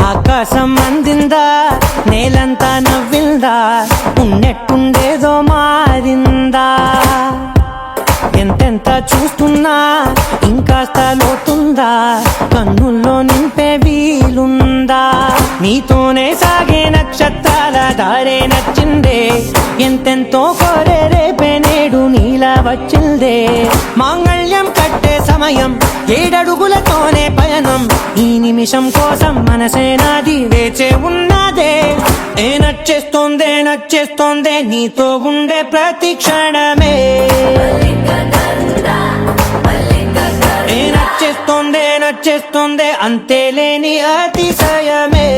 ఆకాశం అందిందా నేలంతా నవ్విందా ఉన్నట్టుండేదో మారిందా ఎంతెంత చూస్తున్నా ఇంకాస్త లోతుందా కన్నుల్లో నింపే వీలుందా నీతోనే సాగే నక్షత్రాల దారే నచ్చిందే ఎంతెంతో కోరే రేపే నేడు నీలా వచ్చిందే మాంగళ్యం కట్టే సమయం 7 అడుగులతోనే పయనం ఈ నిమిషం కోసం మనసే నాది వేచే ఉన్నదే నచ్చేస్తోందే నీతో ఉండే ప్రతి క్షణమే నచ్చేస్తోందే అంతేలేని అతిశయమే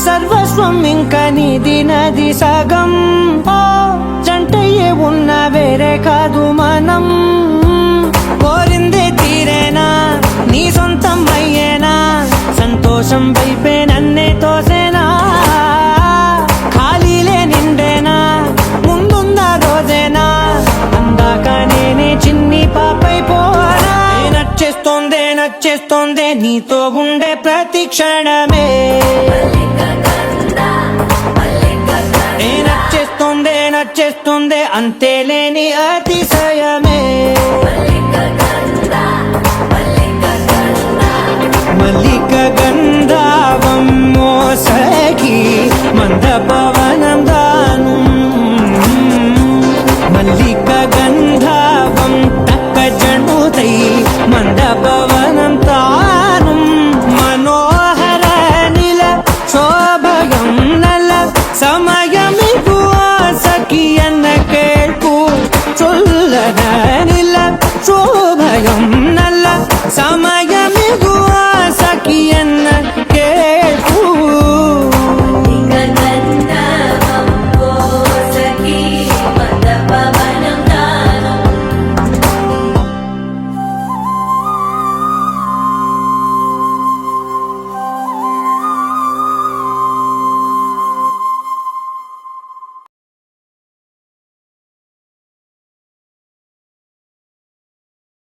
సర్వస్వం ఇంకా నీది నది సగం ఓ జంటయ్యే ఉన్న వేరే కాదు మనం కోరిందే తీరేనా నీ సొంతం అయ్యేనా సంతోషం వైపే నన్నే తోసేనా ఖాళీలే నిండేనా ముందుందా రోజేనా అందాక నేనే చిన్ని పాపై పోనా నచ్చేస్తోందే నీతో ఉండే ప్రతి క్షణమే నచ్చేస్తోందే అంతేలేని అతిశయమే మల్లిక గంధావం మోసగి మంద పవనం దాను మల్లిక గంధావం తక్క జణుతై మంద పవనం తాను మనోహర నిల శోభయం నల సమయమిగు ಸಖಿಯನ್ನ ಕೇಳ್ಕು ಚೊಲ್ಲದ